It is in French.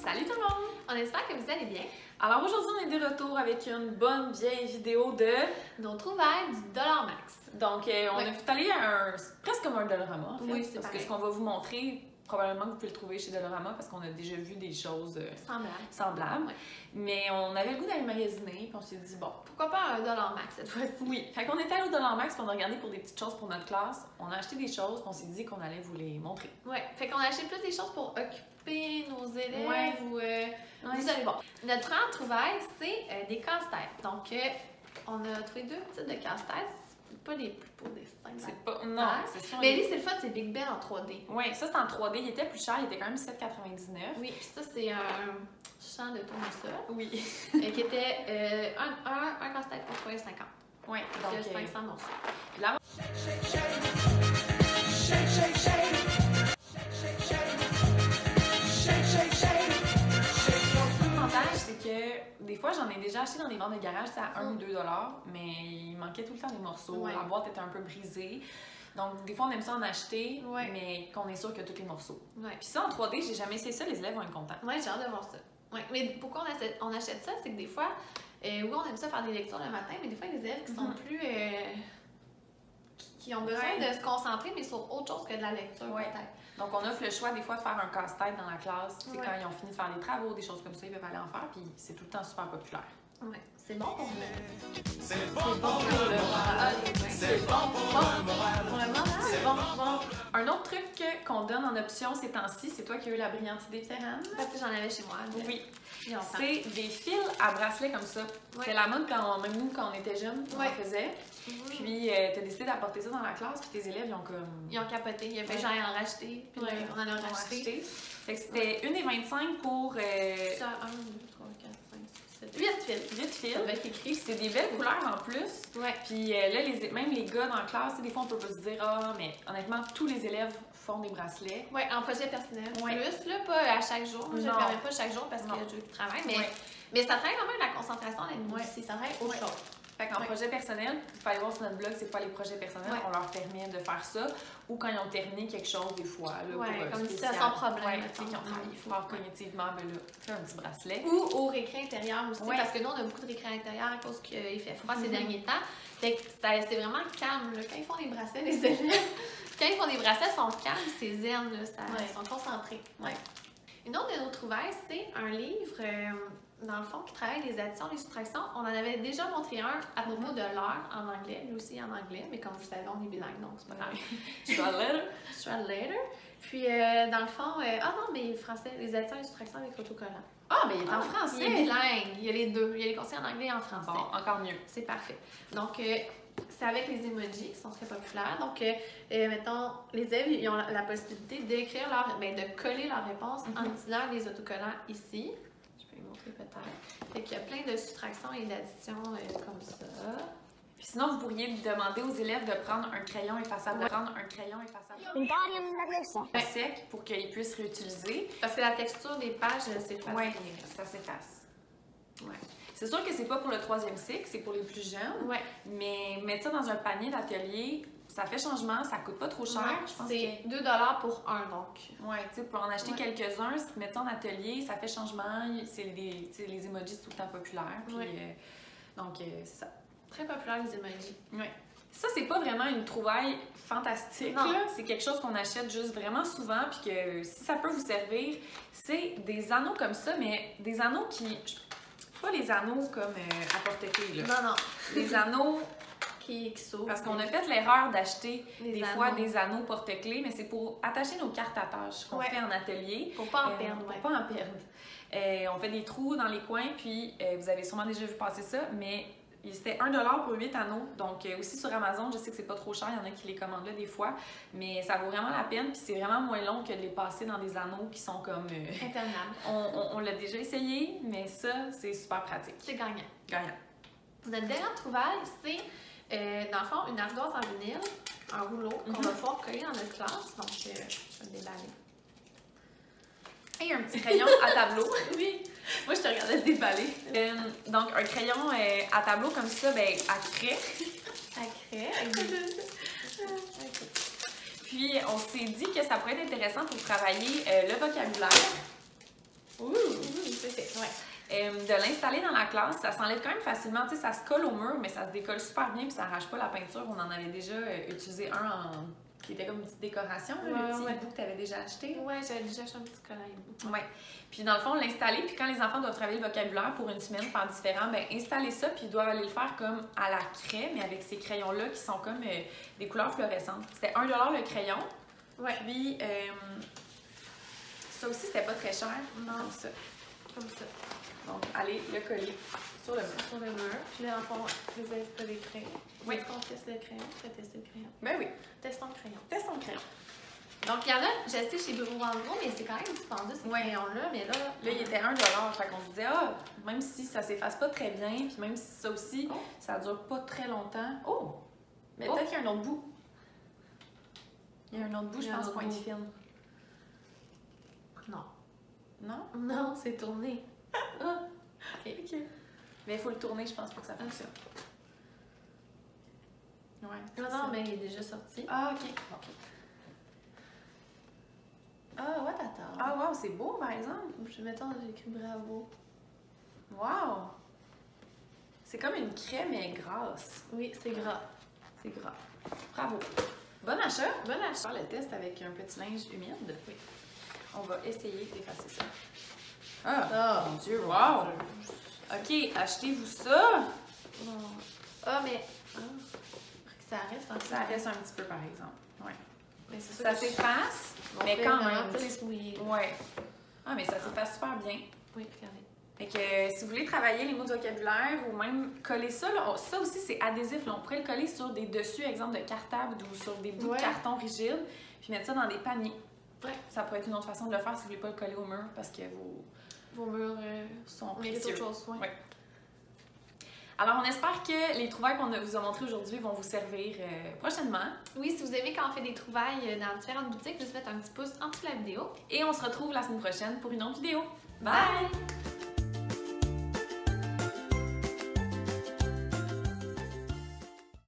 Salut tout le monde! On espère que vous allez bien. Alors aujourd'hui, on est de retour avec une bonne vieille vidéo de Nos trouvailles du Dollar Max. Donc, on est allé à presque comme un Dollarama, en fait, Oui, c'est parce que pareil. ce qu'on va vous montrer, probablement que vous pouvez le trouver chez Dollarama parce qu'on a déjà vu des choses semblables. Ouais. Mais on avait le goût d'aller magasiner, puis on s'est dit, bon, Pourquoi pas un Dollar Max cette fois-ci? oui. Fait qu'on était allé au Dollar Max, puis on a regardé pour des petites choses pour notre classe. On a acheté des choses, puis on s'est dit qu'on allait vous les montrer. Ouais, fait qu'on a acheté plus des choses pour occuper nos élèves Ouais. ou vous allez voir. Notre première trouvaille, c'est des casse-têtes. Donc, on a trouvé deux types de casse-têtes. Pas les plus beaux dessins. C'est pas. Non, c'est ça. Mais lui, c'est le fun, c'est Big Ben en 3D. Oui, ça c'est en 3D. Il était plus cher, il était quand même 7,99. Oui, puis ça, c'est un champ de tournesol Oui. qui était un casse-tête pour 3,50. Oui, Donc, donc 500 morceaux. là, l'avantage, c'est que des fois, j'en ai déjà acheté dans des ventes de garage, c'est à 1 ou 2 $, mais il manquait tout le temps des morceaux. Ouais. La boîte était un peu brisée. Donc, des fois, on aime ça en acheter, Ouais. mais qu'on est sûr qu'il y a tous les morceaux. Ouais. Puis ça, en 3D, j'ai jamais essayé ça, les élèves vont être contents. Ouais, j'ai hâte de voir ça. Ouais. Mais pourquoi on achète ça? C'est que des fois, oui, on aime ça faire des lectures le matin, mais des fois, il y a des élèves qui sont plus. Qui ont besoin de se concentrer, mais sur autre chose que de la lecture, Ouais. peut-être. Donc, on offre le choix des fois de faire un casse-tête dans la classe. Tu sais, Ouais. quand ils ont fini de faire des travaux, des choses comme ça, ils peuvent aller en faire, puis c'est tout le temps super populaire. Ouais. C'est bon pour le. C'est bon C'est bon pour le moral. C'est bon pour le moral. Pour le moral. C'est bon, bon. Un autre truc qu'on donne en option ces temps-ci, c'est toi qui as eu la brillante idée, Pierre-Anne. Parce que j'en avais chez moi. Oui. Il y a longtemps. C'est des fils à bracelet comme ça. Ouais. C'est la mode même nous, quand on était jeunes, on Ouais. en faisait. Puis, t'as décidé d'apporter ça dans la classe, puis tes élèves, ils ont comme... Ils ont capoté. Il a fait Ouais. genre en racheter. Puis Ouais. on en a Ils ont racheté. acheté. Fait que c'était 1,25 pour Ça, 1, 2, 3, 4, 5, 6, 7, 8 fils. 8 fils. Ça va être écrit. C'est des belles couleurs en plus. Ouais. Puis là, même les gars dans la classe, tu sais, des fois, on peut pas se dire, ah, mais honnêtement, tous les élèves font des bracelets. Ouais, en projet personnel. Ouais. Plus, là, pas à chaque jour. Moi, je ne Non. le permets pas chaque jour parce que Non. je travaille. Mais, Ouais. mais ça travaille quand même la concentration, la numérique. Ça travaille autre Ouais. chose. Fait qu'en Ouais. projet personnel, il faut aller voir sur notre blog, c'est quoi les projets personnels, Ouais. on leur permet de faire ça. Ou quand ils ont terminé quelque chose, des fois, là, Ouais, pour, comme une spécial. situation problème, Ouais, mettons. tu sais, qui ont travaillé fort cognitivement, ben là, fais un petit bracelet. Ou au récré intérieur aussi, Ouais. parce que nous, on a beaucoup de récré intérieur à cause qu'il fait froid ces Mhm. derniers temps. Fait que c'est vraiment calme. Là. Quand ils font des bracelets, les élèves, quand ils font des bracelets, ils sont calmes, c'est zen, là, Ouais. ils sont concentrés. Ouais. Une autre de nos trouvailles, c'est un livre, dans le fond, qui travaille les additions, les soustractions. On en avait déjà montré un à propos de l'heure en anglais, lui aussi en anglais, mais comme vous savez, on est bilingue, donc c'est pas grave. Shred later. Puis, dans le fond, ah non, mais français, les additions et les soustractions avec autocollant. Ah, mais il est en Il est français! bilingue. Il y a les deux. Il y a les conseils en anglais et en français. Bon, encore mieux. C'est parfait. Donc, c'est avec les emojis qui sont très populaires. Donc, mettons, les élèves, ils ont la possibilité d'écrire de coller leur réponse en utilisant les autocollants ici. Je peux les montrer peut-être. Fait qu'il y a plein de soustractions et d'additions comme ça. Puis sinon, vous pourriez demander aux élèves de prendre un crayon effaçable, sec pour qu'ils puissent réutiliser. Parce que la texture des pages, c'est facile. Ouais, ça s'efface. Ouais. C'est sûr que c'est pas pour le 3e cycle, c'est pour les plus jeunes. Ouais. Mais mettre ça dans un panier d'atelier, ça fait changement, ça coûte pas trop cher. Ouais, Je pense c'est que... 2 $ pour un, donc. Ouais, tu sais, pour en acheter Ouais. quelques-uns, si tu mets ça en atelier, ça fait changement. C'est des, tu sais, les emojis, c'est tout le temps populaire. Puis, Ouais. Donc, c'est ça. Très populaire, les emojis. Ouais. Ça, c'est pas vraiment une trouvaille fantastique. Non. là. C'est quelque chose qu'on achète juste vraiment souvent. Puis que si ça peut vous servir, c'est des anneaux comme ça, mais des anneaux qui. Pas les anneaux comme à porte-clés, là. Non, non. Les anneaux. Qui s'ouvre. Parce qu'on a fait l'erreur d'acheter Les des anneaux. fois des anneaux porte-clés, mais c'est pour attacher nos cartes à tâches qu'on Ouais. fait en atelier. Pour pas en perdre, ouais. Pour pas en perdre. On fait des trous dans les coins, puis vous avez sûrement déjà vu passer ça, mais c'était 1 $ pour 8 anneaux. Donc aussi sur Amazon, je sais que c'est pas trop cher, il y en a qui les commandent là des fois, mais ça vaut vraiment la peine, puis c'est vraiment moins long que de les passer dans des anneaux qui sont comme... Interminable. on l'a déjà essayé, mais ça, c'est super pratique. C'est gagnant. Gagnant. Notre dernière trouvaille, c'est dans le fond une ardoise en vinyle, un rouleau qu'on va pouvoir coller dans notre classe. Donc, je vais le déballer. Et un petit crayon à tableau. Oui. Moi, je te regardais le déballer. Donc, un crayon à tableau comme ça, ben, à craie. À craie. Avec des... Puis, on s'est dit que ça pourrait être intéressant pour travailler le vocabulaire. Ouh, c'est fait. Ouais. De l'installer dans la classe, ça s'enlève quand même facilement. Tu sais, ça se colle au mur, mais ça se décolle super bien puis ça arrache pas la peinture. On en avait déjà utilisé un qui était comme une petite décoration, là, le petit hibou que tu avais déjà acheté. Ouais, j'avais déjà acheté un petit collant hibou. Ouais. Puis dans le fond, l'installer, puis quand les enfants doivent travailler le vocabulaire pour une semaine, faire différent, ben installer ça, puis ils doivent aller le faire comme à la craie, mais avec ces crayons-là qui sont comme des couleurs fluorescentes. C'était 1$ le crayon. Ouais. Puis ça aussi, c'était pas très cher. Non. Comme ça. Comme ça. Donc, allez le coller sur le mur. Sur le mur. Puis là, en fond, les élèves peuvent les crayons. Oui. Est-ce qu'on teste le crayon? Tu vas tester le crayon. Ben oui. Testons le crayon. Teste ton crayon. Donc, il y en a, j'ai acheté chez Bureau en gros, mais c'est quand même dispendieux ces crayons-là. Mais là, Là, il était 1$. Fait qu'on se disait, même si ça s'efface pas très bien, puis même si ça aussi, ça dure pas très longtemps. Oh! Mais peut-être qu'il y a un autre bout. Il y a un autre bout, je pense, pointe fine. Non. Non? Non, c'est tourné. Ah! OK. Mais il faut le tourner, je pense, pour que ça fonctionne. Ouais. Non, mais il est déjà sorti. Ah, OK. Ah, what attends. Ah, wow, c'est beau, par exemple. Mettons, j'ai écrit bravo. Wow! C'est comme une crème, mais grasse. Oui, c'est gras. C'est gras. Bravo. Bon achat. Bon On va achat. faire le test avec un petit linge humide. Oui. On va essayer d'effacer ça. Ah, mon Dieu, wow! OK, achetez-vous ça. Ah, mais. Ça reste un peu. Ça reste un petit peu, par exemple. Ouais. Mais c'est Ça s'efface, mais quand même. Tu sais, Oui. ouais. Ah, mais ça s'efface super bien. Oui, regardez. Fait que si vous voulez travailler les mots de vocabulaire ou même coller ça, là, ça aussi c'est adhésif. Là, on pourrait le coller sur des dessus, exemple de cartable ou sur des bouts de carton rigides, puis mettre ça dans des paniers. Ouais. Ça pourrait être une autre façon de le faire si vous voulez pas le coller au mur parce que vos murs sont mais précieux. autre chose, ouais. Ouais. Alors, on espère que les trouvailles qu'on vous a montrées aujourd'hui vont vous servir prochainement. Oui, si vous aimez quand on fait des trouvailles dans différentes boutiques, juste mettre un petit pouce en dessous de la vidéo. Et on se retrouve la semaine prochaine pour une autre vidéo. Bye!